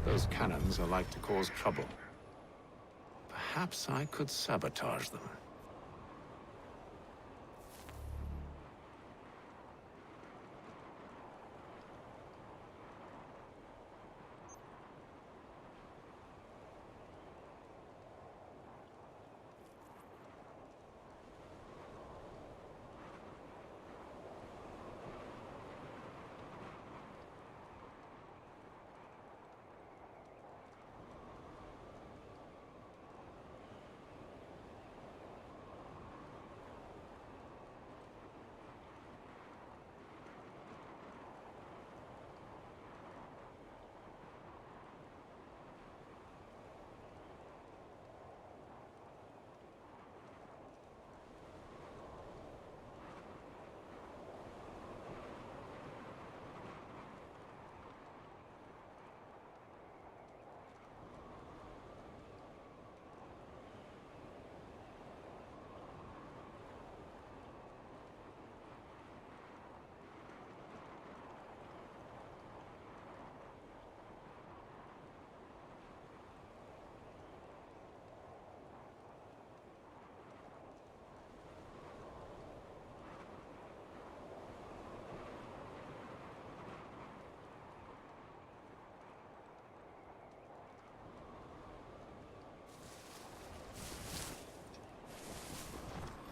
Those cannons are like to cause trouble. Perhaps I could sabotage them.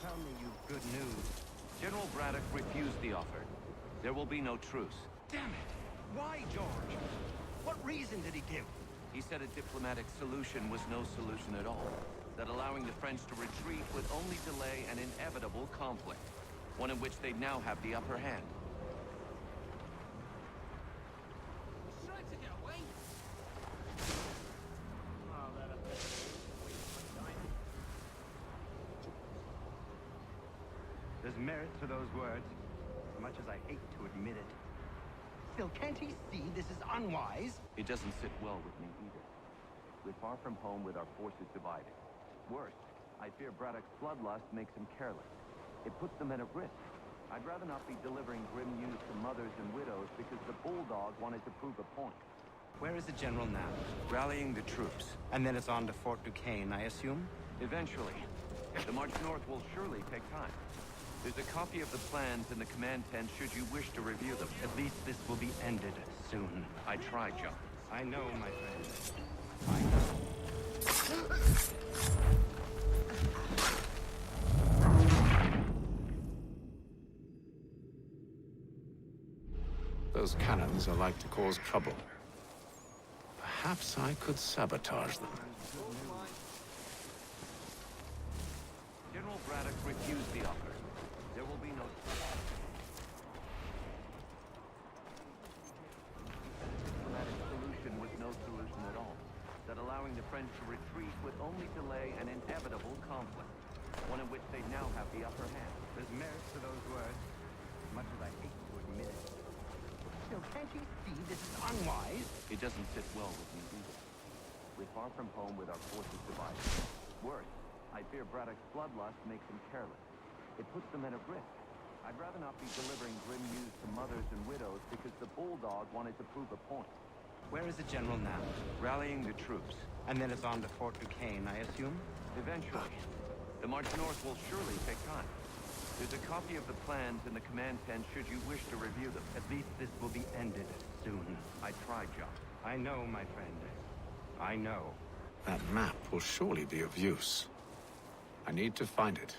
Tell me you've good news. General Braddock refused the offer. There will be no truce. Damn it! Why, George? What reason did he give? He said a diplomatic solution was no solution at all. That allowing the French to retreat would only delay an inevitable conflict. One in which they'd now have the upper hand. Trying to get away? Oh, that'll be a waste of my time. There's merit to those words, as much as I hate to admit it. Still, can't he see this is unwise? It doesn't sit well with me either. We're far from home with our forces divided. Worse, I fear Braddock's bloodlust makes him careless. It puts the men at risk. I'd rather not be delivering grim news to mothers and widows because the Bulldog wanted to prove a point. Where is the general now? Rallying the troops. And then it's on to Fort Duquesne, I assume? Eventually. The march north will surely take time. There's a copy of the plans in the command tent should you wish to review them. At least this will be ended soon. I tried, John. I know, my friend. I know. Those cannons are like to cause trouble. Perhaps I could sabotage them. General Braddock refused the offer. There will be no... diplomatic solution was no solution at all. That allowing the French to retreat would only delay an inevitable conflict. One in which they now have the upper hand. There's merit to those words, as much as I hate to admit it. Still, can't you see this is unwise? It doesn't sit well with me either. We're far from home with our forces divided. Worse, I fear Braddock's bloodlust makes him careless. It puts the men at risk. I'd rather not be delivering grim news to mothers and widows because the Bulldog wanted to prove a point. Where is the general now? Rallying the troops. And then it's on to Fort Duquesne, I assume? Eventually. The march north will surely take time. There's a copy of the plans in the command tent should you wish to review them. At least this will be ended soon. I tried, John. I know, my friend. I know. That map will surely be of use. I need to find it.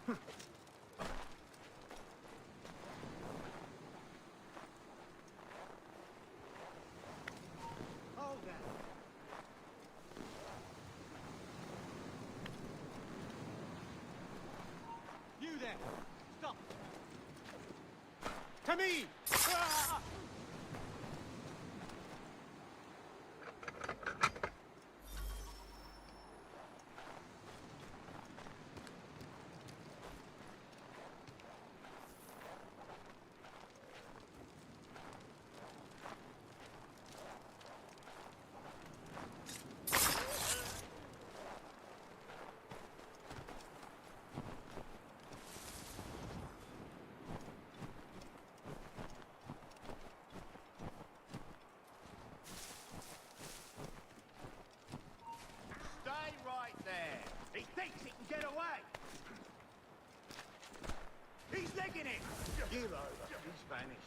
Hold that. You there! Stop! To me! Ah! Stay right there! He thinks he can get away! He's legging it! Give over. He's vanished.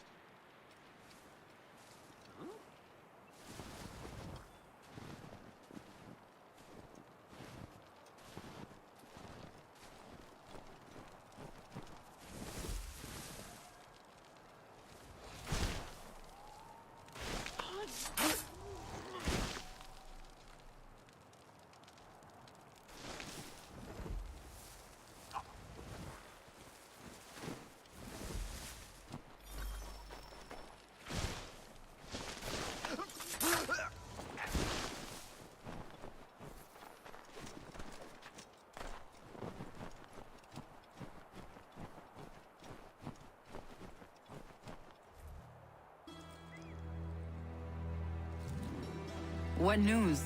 What news?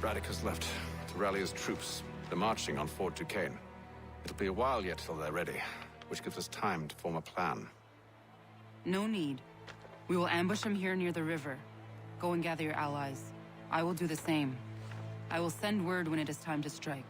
Braddock has left to rally his troops. They're marching on Fort Duquesne. It'll be a while yet till they're ready, which gives us time to form a plan. No need. We will ambush him here near the river. Go and gather your allies. I will do the same. I will send word when it is time to strike.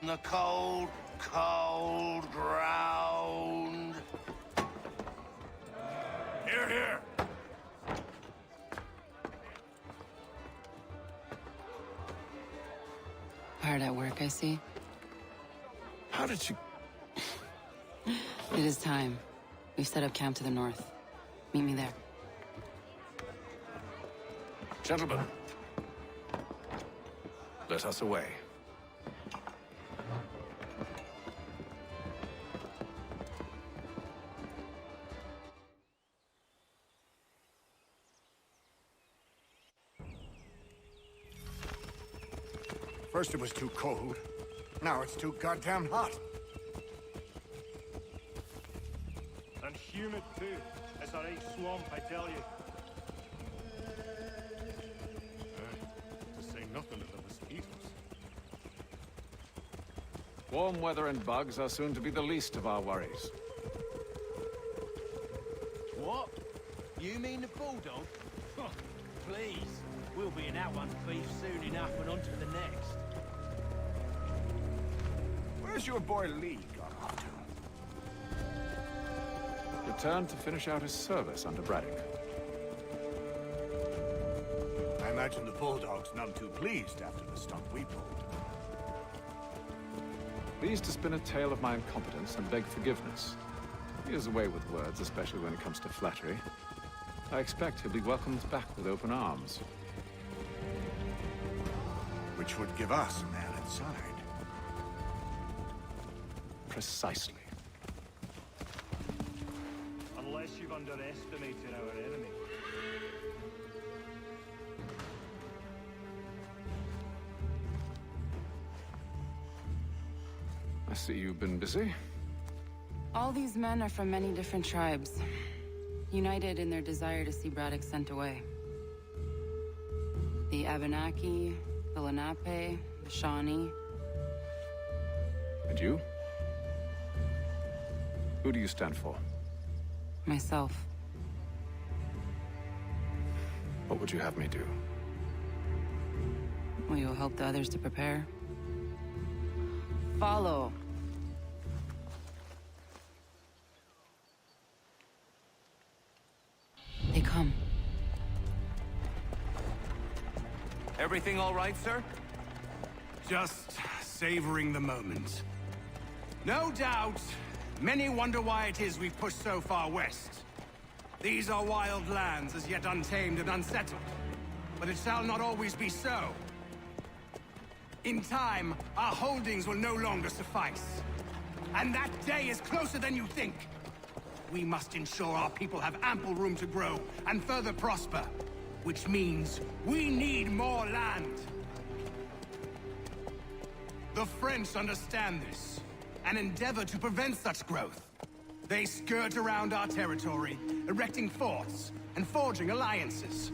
the cold, cold ground. Here, here. Hard at work, I see. How did you... It is time. We've set up camp to the north. Meet me there. Gentlemen, let us away. First it was too cold. Now it's too goddamn hot. And humid too. It's a right swamp, I tell you. To say nothing of the mosquitoes. Warm weather and bugs are soon to be the least of our worries. What? You mean the bulldog? Please. We'll be in that one thief soon enough and on to the next. Where's your boy Lee gone off to? Returned to finish out his service under Braddock. I imagine the Bulldog's none too pleased after the stunt we pulled. Pleased to spin a tale of my incompetence and beg forgiveness. He is away with words, especially when it comes to flattery. I expect he'll be welcomed back with open arms. Which would give us a man inside. Precisely. Unless you've underestimated our enemy. I see you've been busy. All these men are from many different tribes, united in their desire to see Braddock sent away. The Abenaki, the Lenape, the Shawnee. And you? Who do you stand for? Myself. What would you have me do? Will you help the others to prepare? Follow. They come. Everything all right, sir? Just savoring the moment. No doubt, many wonder why it is we've pushed so far west. These are wild lands, as yet untamed and unsettled. But it shall not always be so. In time, our holdings will no longer suffice. And that day is closer than you think. We must ensure our people have ample room to grow and further prosper. Which means we need more land. The French understand this, and endeavor to prevent such growth. They skirt around our territory, erecting forts and forging alliances,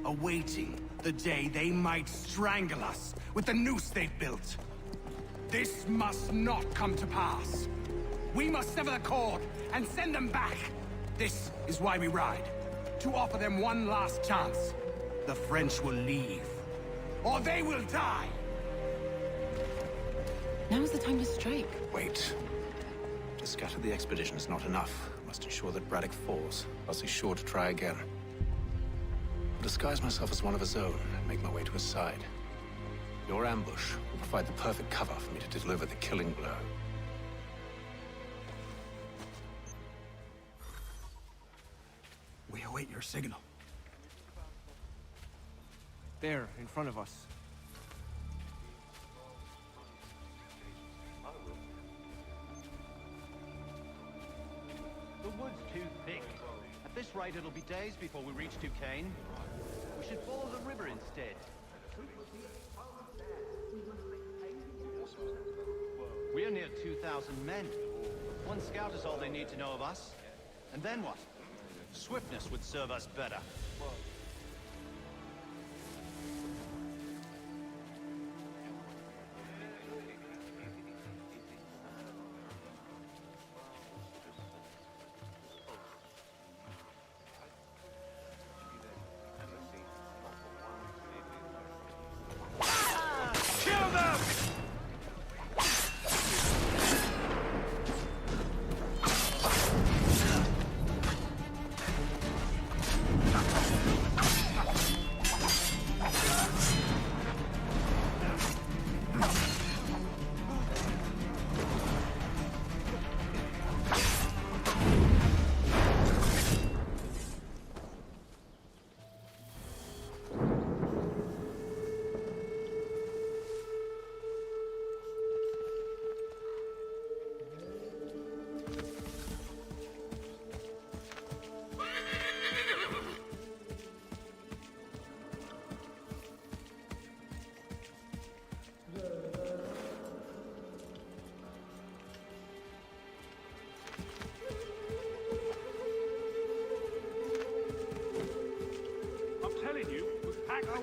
awaiting the day they might strangle us with the noose they've built. This must not come to pass. We must sever the cord and send them back. This is why we ride. To offer them one last chance. The French will leave. Or they will die! Now is the time to strike. Wait. To scatter the expedition is not enough. I must ensure that Braddock falls, else he's sure to try again. I'll disguise myself as one of his own and make my way to his side. Your ambush will provide the perfect cover for me to deliver the killing blow. We await your signal. There, in front of us. The wood's too thick. At this rate, it'll be days before we reach Duquesne. We should follow the river instead. We're near 2,000 men. One scout is all they need to know of us. And then what? Swiftness would serve us better.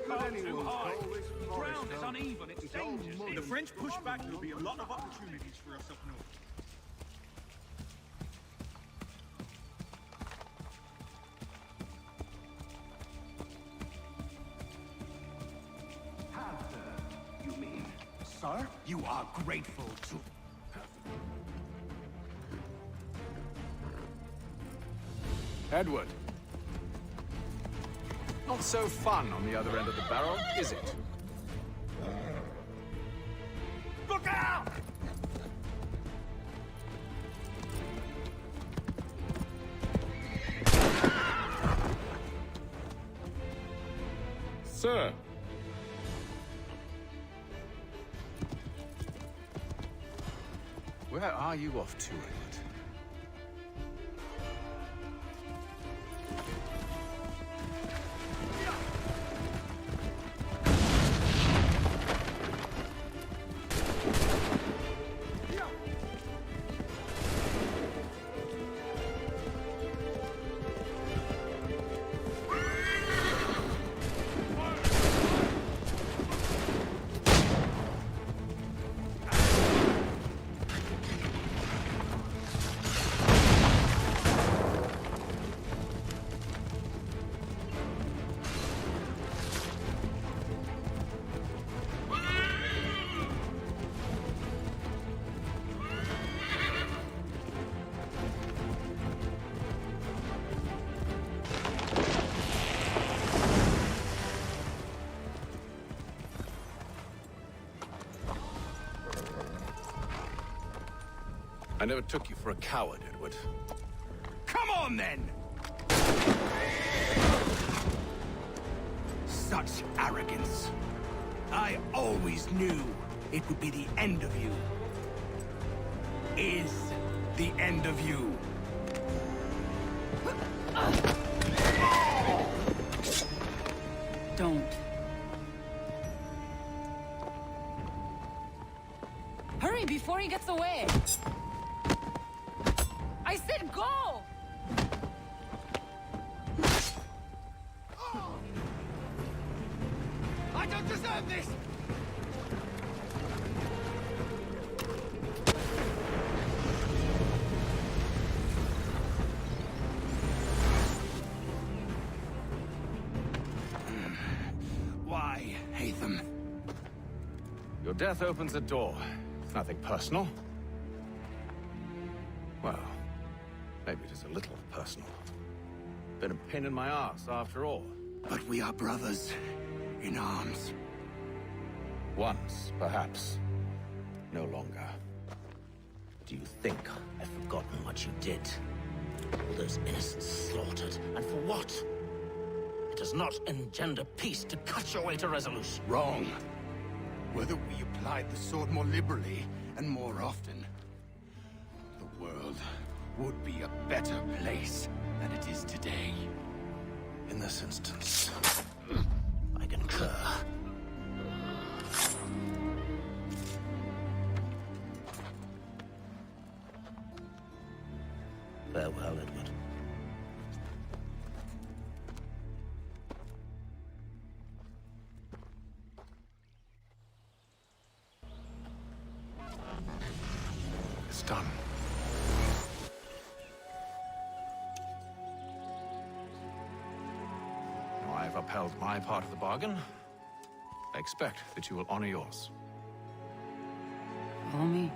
can't too high. The ground is uneven, it's dangerous. If the French push back, there'll be a lot of opportunities for us up north. You mean, sir? You are grateful to... Edward. Not so fun on the other end of the barrel, is it? Look out! Sir. Where are you off to, Edward? I never took you for a coward, Edward. Come on, then! Such arrogance. I always knew it would be the end of you. Is the end of you. Don't. Hurry before he gets away! I said go! I don't deserve this! Why, Hatham? Your death opens a door. It's nothing personal. Well, maybe it is a little personal. Been a pain in my ass, after all. But we are brothers in arms. Once, perhaps. No longer. Do you think I've forgotten what you did? All those innocents slaughtered, and for what? It does not engender peace to cut your way to resolution. Wrong. Whether we applied the sword more liberally and more often, the world would be a better place than it is today. In this instance, I concur. Farewell, Edward. It's done. Now I've upheld my part of the bargain. I expect that you will honor yours. Follow me.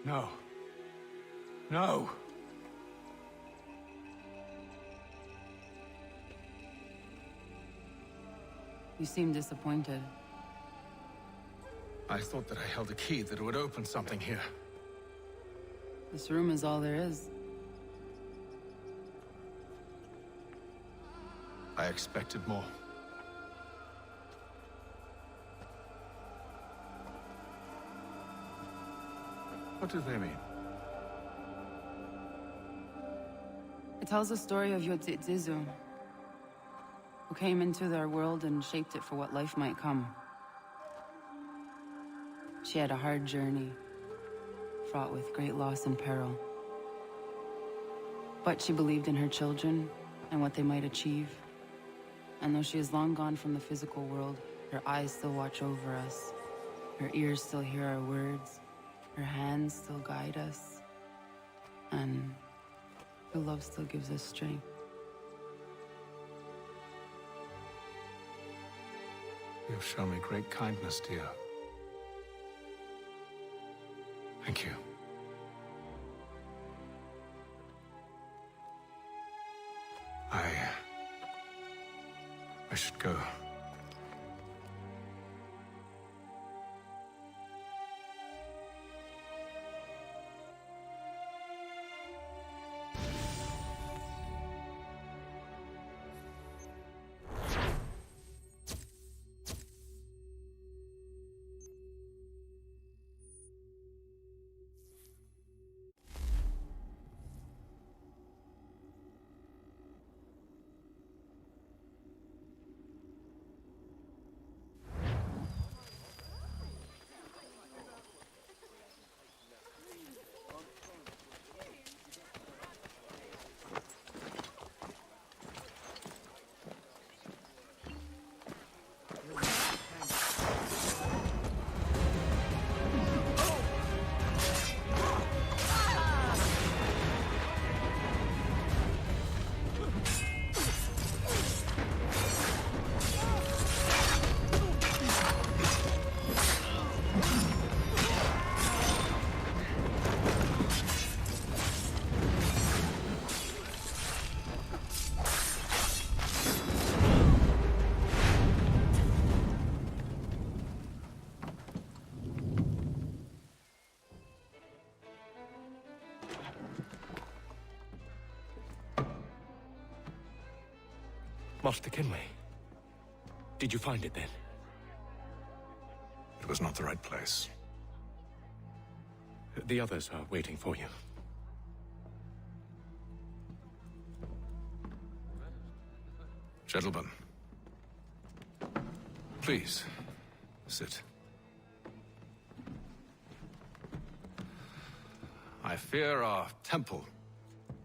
No. No! You seem disappointed. I thought that I held a key that would open something here. This room is all there is. I expected more. What do they mean? It tells the story of Yodzizu, who came into their world and shaped it for what life might come. She had a hard journey, fraught with great loss and peril. But she believed in her children and what they might achieve. And though she is long gone from the physical world, her eyes still watch over us. Her ears still hear our words. Her hands still guide us. And her love still gives us strength. You've shown me great kindness, dear. Thank you. I should go. Master Kenway, did you find it then? It was not the right place. The others are waiting for you. Gentlemen, please, sit. I fear our temple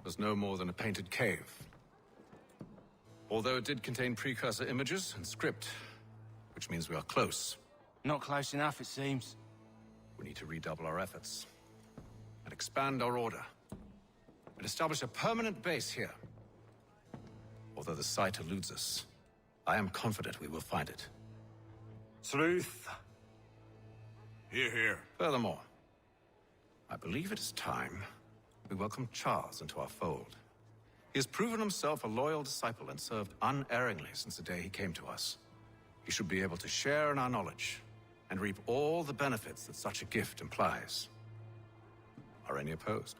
was no more than a painted cave. Although it did contain precursor images and script, which means we are close. Not close enough, it seems. We need to redouble our efforts and expand our order and establish a permanent base here. Although the site eludes us, I am confident we will find it. Truth. Hear, hear. Furthermore, I believe it is time we welcome Charles into our fold. He has proven himself a loyal disciple and served unerringly since the day he came to us. He should be able to share in our knowledge and reap all the benefits that such a gift implies. Are any opposed?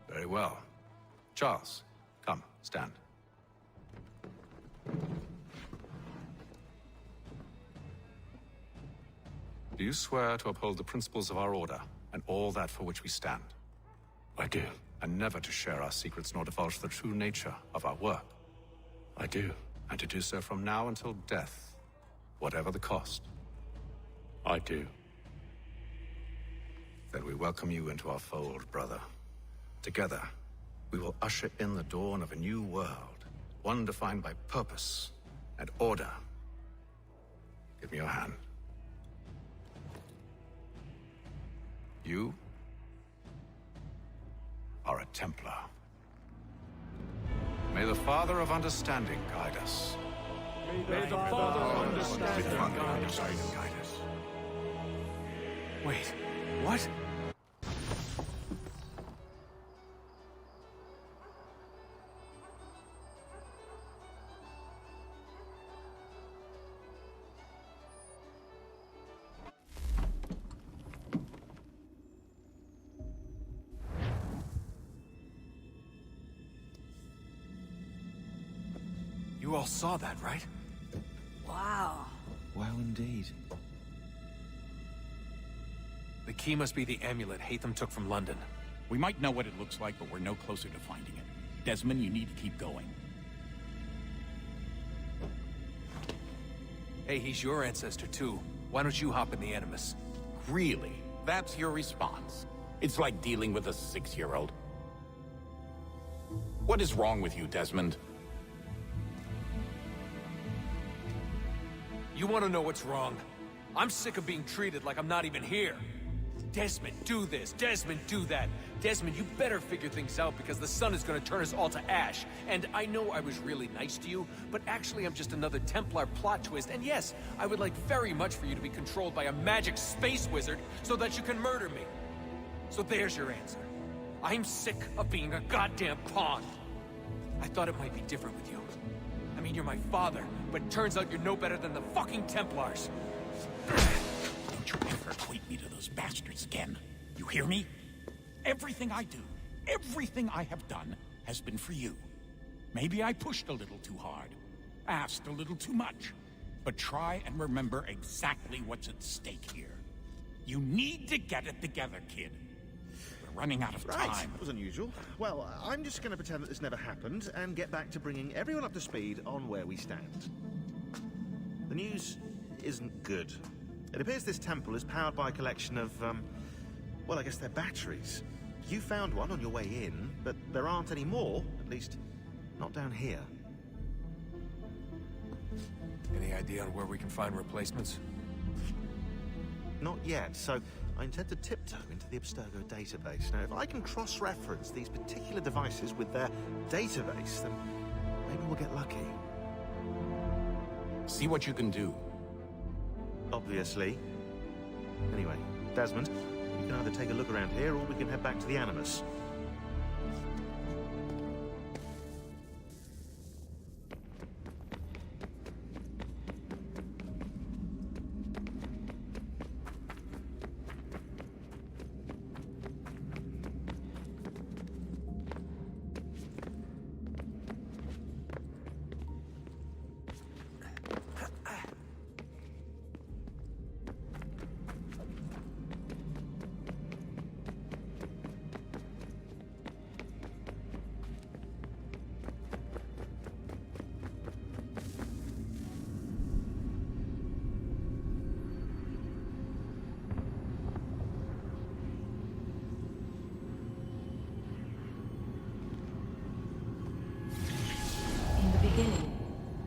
Very well. Charles, come, stand. Do you swear to uphold the principles of our order and all that for which we stand? I do. And never to share our secrets nor divulge the true nature of our work? I do. And to do so from now until death, whatever the cost? I do. Then we welcome you into our fold, brother. Together, we will usher in the dawn of a new world, one defined by purpose and order. Give me your hand. You are a Templar. May the Father of Understanding guide us. May the Father understand and guide us. Wait, what? You all saw that, right? Wow. Wow, indeed. key must be the amulet Hatham took from London. We might know what it looks like, but we're no closer to finding it. Desmond, you need to keep going. Hey, he's your ancestor too. Why don't you hop in the Animus? Really? That's your response? It's like dealing with a 6-year-old. What is wrong with you, Desmond? You want to know what's wrong? I'm sick of being treated like I'm not even here. Desmond, do this. Desmond, do that. Desmond, you better figure things out because the sun is going to turn us all to ash. And I know I was really nice to you, but actually I'm just another Templar plot twist. And yes, I would like very much for you to be controlled by a magic space wizard so that you can murder me. So there's your answer. I'm sick of being a goddamn pawn. I thought it might be different with you. I mean, you're my father, but it turns out you're no better than the fucking Templars. Don't you ever equate me to those bastards again. You hear me? Everything I do, everything I have done, has been for you. Maybe I pushed a little too hard, asked a little too much, but try and remember exactly what's at stake here. You need to get it together, kid. We're running out of time. Right, that was unusual. Well, I'm just going to pretend that this never happened and get back to bringing everyone up to speed on where we stand. The news isn't good. It appears this temple is powered by a collection of, well, I guess they're batteries. You found one on your way in, but there aren't any more, at least not down here. Any idea on where we can find replacements? Not yet, so I intend to tiptoe into the Abstergo database. Now, if I can cross-reference these particular devices with their database, then maybe we'll get lucky. See what you can do. Obviously. Anyway, Desmond, you can either take a look around here or we can head back to the Animus.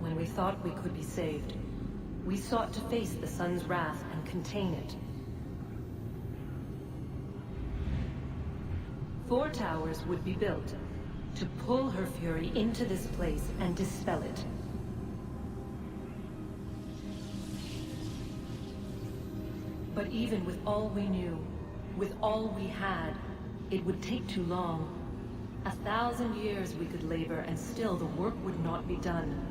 When we thought we could be saved, we sought to face the sun's wrath and contain it. 4 towers would be built to pull her fury into this place and dispel it. But even with all we knew, with all we had, it would take too long. 1,000 years we could labor and still the work would not be done.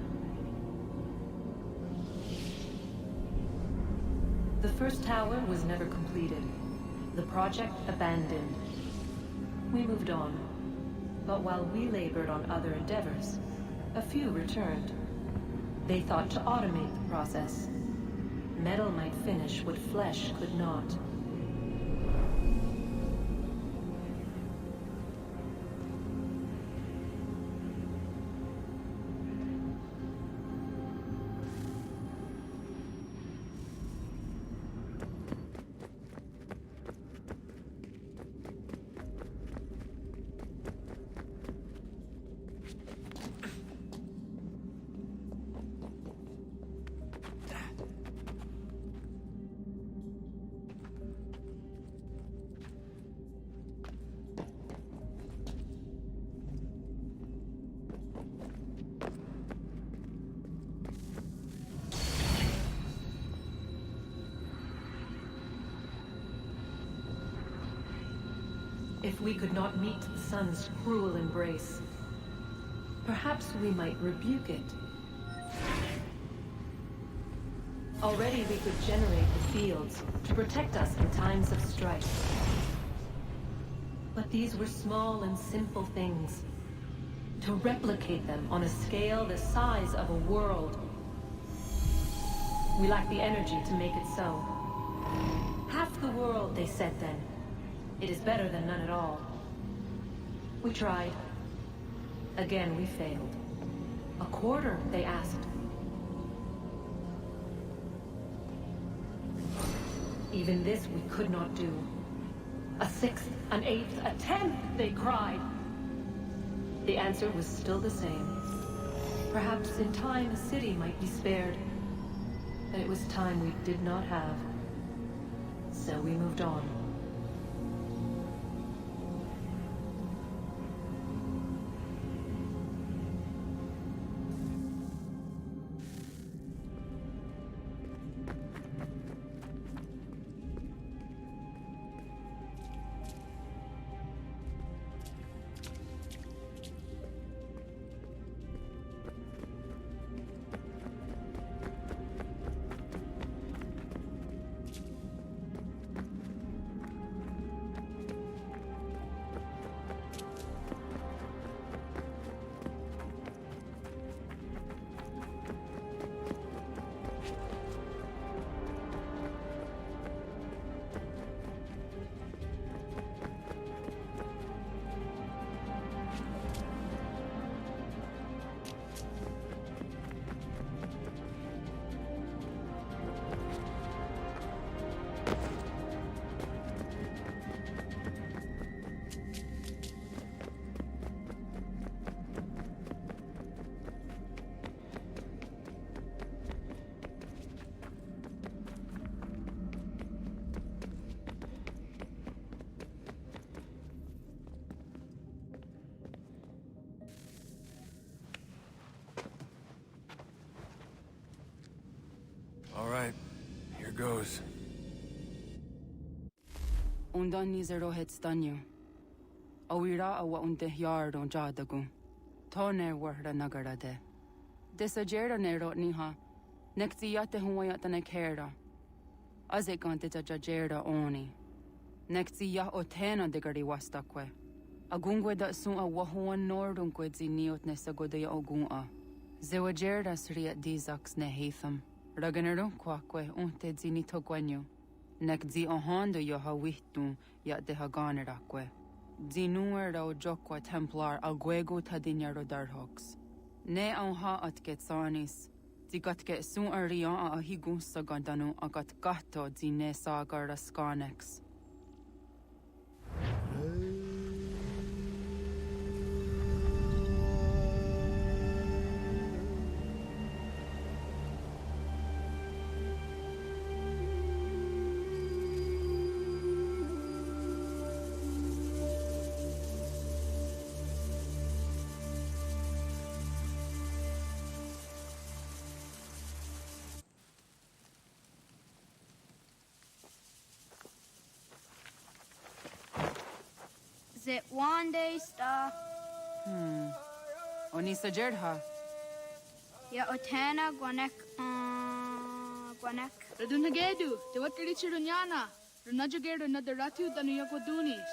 The first tower was never completed. The project abandoned. We moved on. But while we labored on other endeavors, a few returned. They thought to automate the process. Metal might finish what flesh could not. If we could not meet the sun's cruel embrace, perhaps we might rebuke it. Already we could generate the fields to protect us in times of strife. But these were small and simple things. To replicate them on a scale the size of a world, we lack the energy to make it so. Half the world, they said then. It is better than none at all. We tried. Again, we failed. A quarter, they asked. Even this we could not do. A sixth, an eighth, a tenth, they cried. The answer was still the same. Perhaps in time a city might be spared. But it was time we did not have. So we moved on. All right, here goes. Undan nizero het stanyu. Awira awa unde yard on jadagu. Tone warda nagara de. Desajera nero niha. Nekti yate huwayata nekera. Azekante jajera oni. Nekti ya otena de gari wastakwe. Agungwe da sun a wahuan nordunkwe ziniot nesagodaya ogun a. Zewajerda sriat dizaks nehatham. Raganero kwakwe unte zini togwenyo. Nek zi ohando yo hawihtun ya de haganerakwe. Zinuer o jokwa templar agwego tadinyaro darhoks. Ne ha at getsanis. Zigatke sun arian a higun sagandanu agat gato zine sagar raskanex. Zit one day star. Onisa Jerdha. Ya otena gwanek gwanek. Radunagedu, te watirichi runyana. Runajagedu na deratu tanu yakwadunis.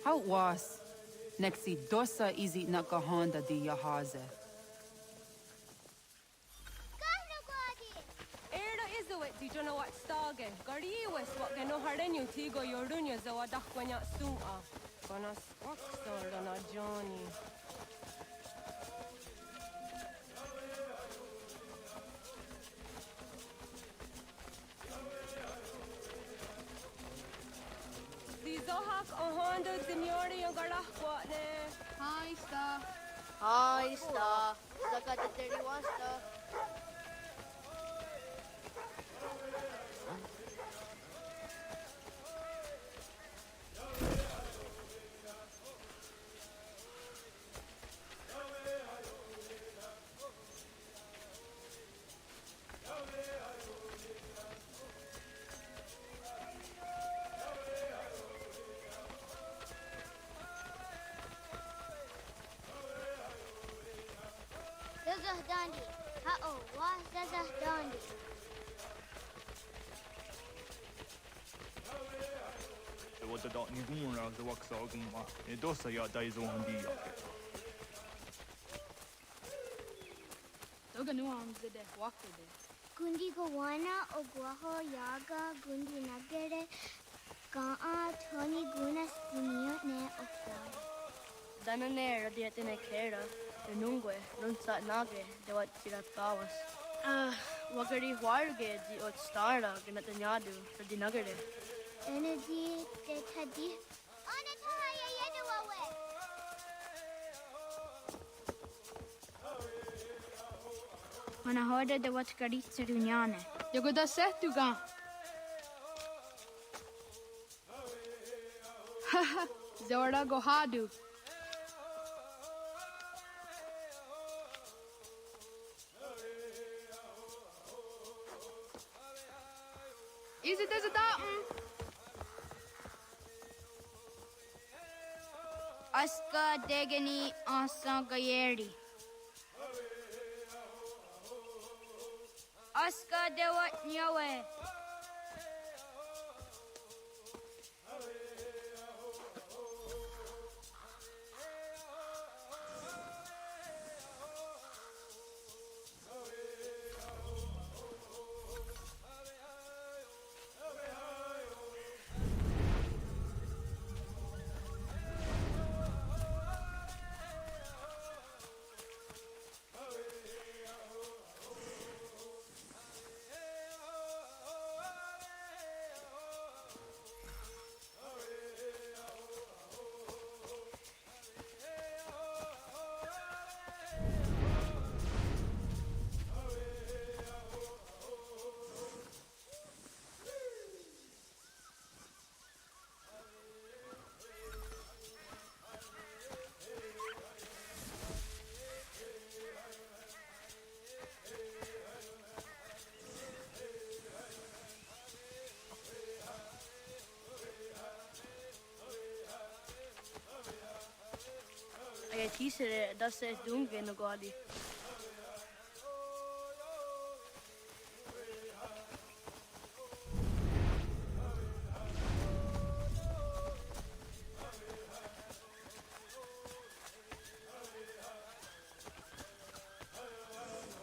How was? Nexi dosa izi nakahanda di yahaze. Di jono wat stage. Gari wes wat geno hardenyu tigo yordunya zawa dakwanya sua. Konas rockstar na Johnny. Di zohak ahondo signori yung garahwa ne. Hi, Star. Hi, Star. Saka the 31 Star. Zahdandi. Ha-oh, what's the Zahdandi? What the dot ni gun ra the wax organ ma. E dosa ya dai zo handi ya. nuamzide wakide. Gundi Gawana Oguaho Yaga Gundi Nagere Gaa Tony Gunas Gunio Ne Okwai. Danane Radiatine Kera, the Nungue, Nunsat Nage, the what Tiratawas. Wagari Warge, the Ot Starla, Ganatanyadu, for the Nugget. Energy de Tadi. Onataya Yeduawe. Mana hoda de wat karitse dunyane. Jogo da setuga. Haha, Zora Gohadu. Is it as a datum? Aska Degani Asa Gayeri. Aska Dewat Nyawe. I teased it, that's says Dunga no Gadi.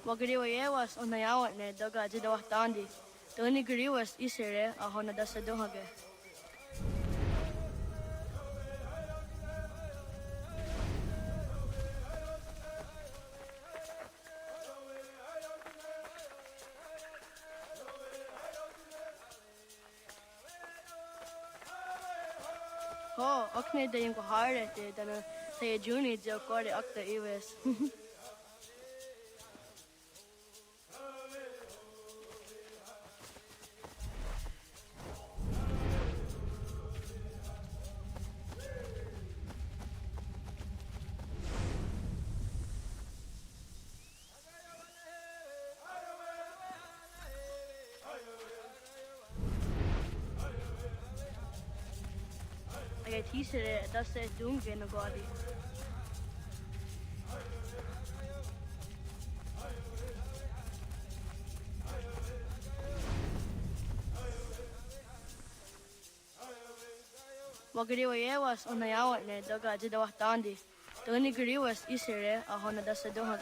Wagari was on the hour, Doga did what dandy. The only guri was Isere, a Hona Dasa Dohage. Oh, Okne de Yunko Hare, then say a junior, the Kori Okta Ives. I teased it, that's says Dunga no Gadi. Wagari was on the hour, Doga did what dandy. The only guri was Isere, a Hona Dasa Dohage.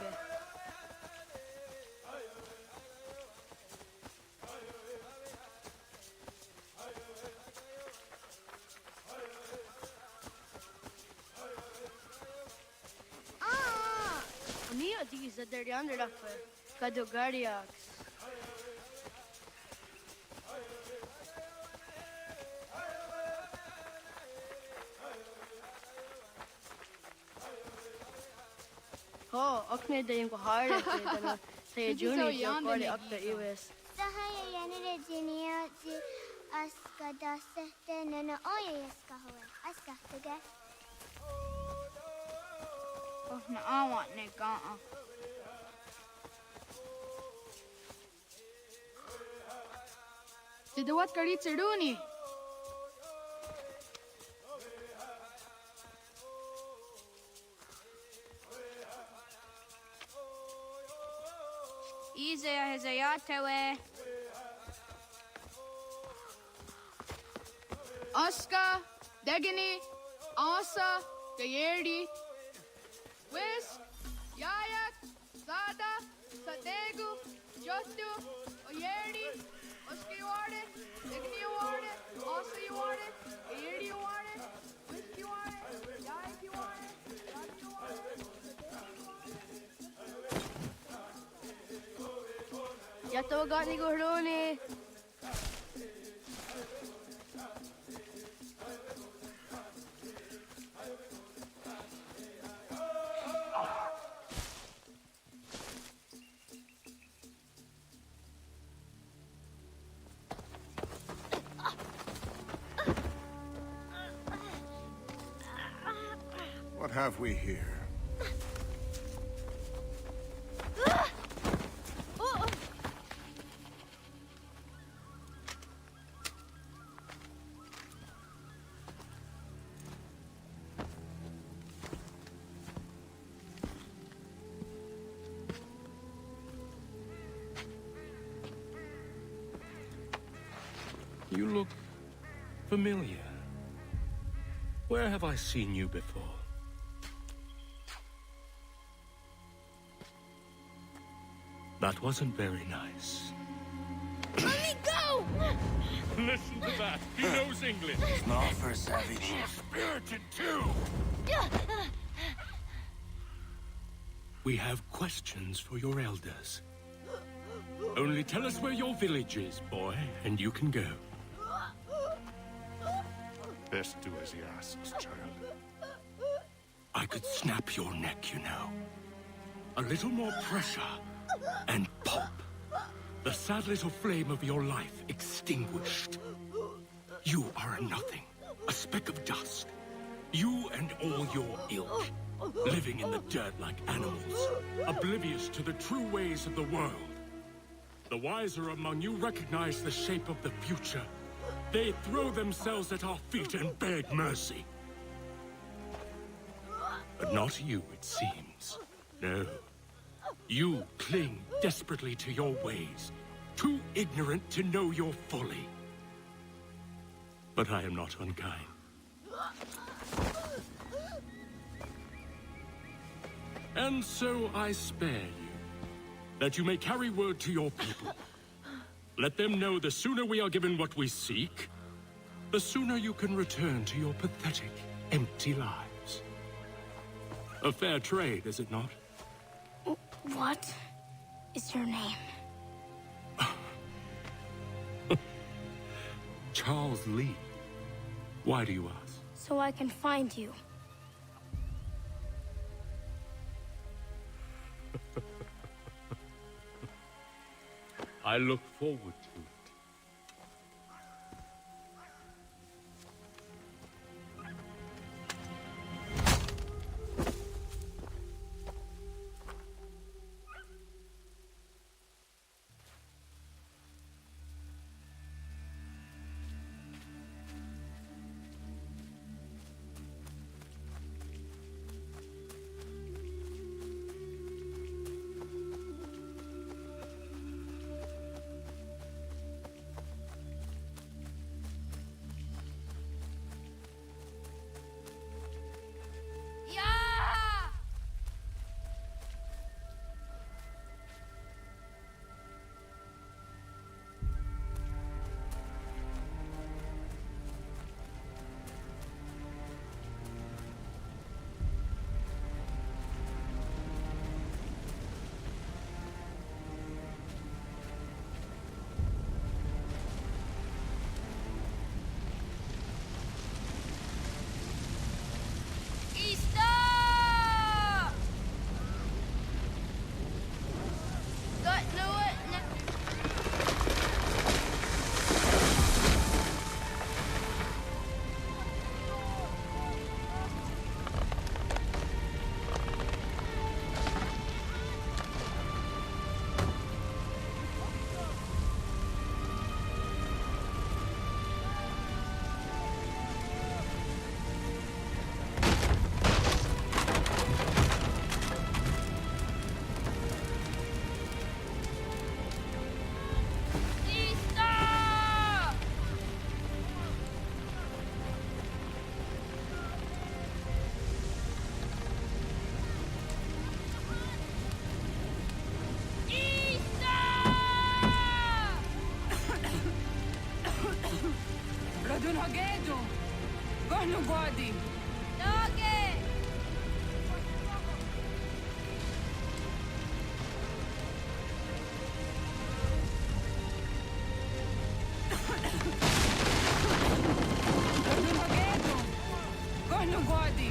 These are the under of Kadogariax. Oh, Okne de Yunko Hare, say a junior, the Kori Okta Ives. Sahaya Yanere Jinia Aska Dasete Nana Oya Yaskahoe. Aska together. Oh, no, I want Nega. Did what karitse duni? Easy as a yatewe. Aska, Degani, Asa, Gayerdi, Whisk, Yayak, Zada, Degu, Justu, Oyerdi, Oskiwarte, Igniwarte, Osiwarte, Eirdiwarte, Wiskiwarte, Yaikiwarte, Ya to gani gorone. What have we here? You look familiar. Where have I seen you before? That wasn't very nice. Let me go! Listen to that. He knows English. Small for a savage. Spirited too. We have questions for your elders. Only tell us where your village is, boy, and you can go. Best do as he asks, child. I could snap your neck, you know. A little more pressure, and pop. The sad little flame of your life extinguished. You are a nothing, a speck of dust. You and all your ilk, living in the dirt like animals, oblivious to the true ways of the world. The wiser among you recognize the shape of the future. They throw themselves at our feet and beg mercy. But not you, it seems. No. You cling desperately to your ways, too ignorant to know your folly. But I am not unkind. And so I spare you, that you may carry word to your people. Let them know the sooner we are given what we seek, the sooner you can return to your pathetic, empty lives. A fair trade, is it not? What is your name? Charles Lee. Why do you ask? So I can find you. I look forward to it. Radun hagedo. Gonu guardi. Doggy! Radun hagedo. Gonu guardi.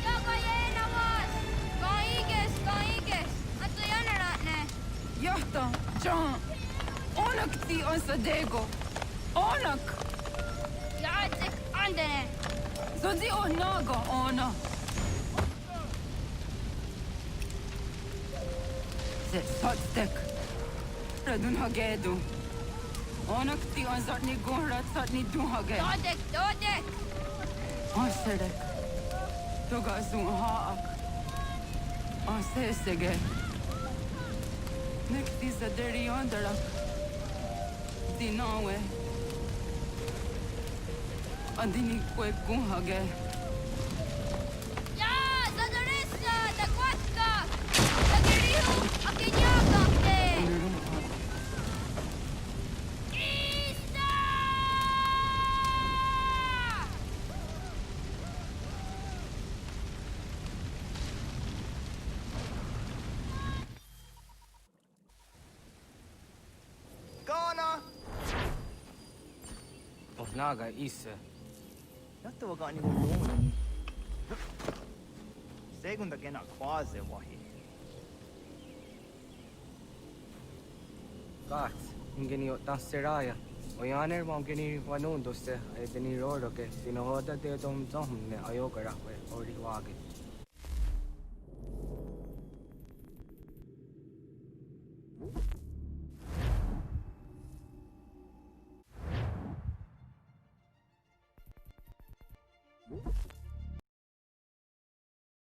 Dogo yena was! Kaiges! Atu yanaratne! Yahta, John. Onak ti on sadego. Onak. Yadik andene! Zodi onaga ona. Zet sotstek. Radun hagedo. Onak ti on zatni gunrat zatni duhage. Dodek! Oserek. Toga zun haak. Osesege. Nekti zaderi ondarak. Dinawe. Andini kwe gunhage. Ya! Zadarissa! Dagwatka! Dagirihu! Akinyagakte! Ghana! Naga Isa. Nato gani wrong. Segunda gena quase wahi. Gat, ingeni otasseraya. Oyaner mangeni wanundo se, ai deni rodo ke, dinohoda de dom ne ayogara we ori wage.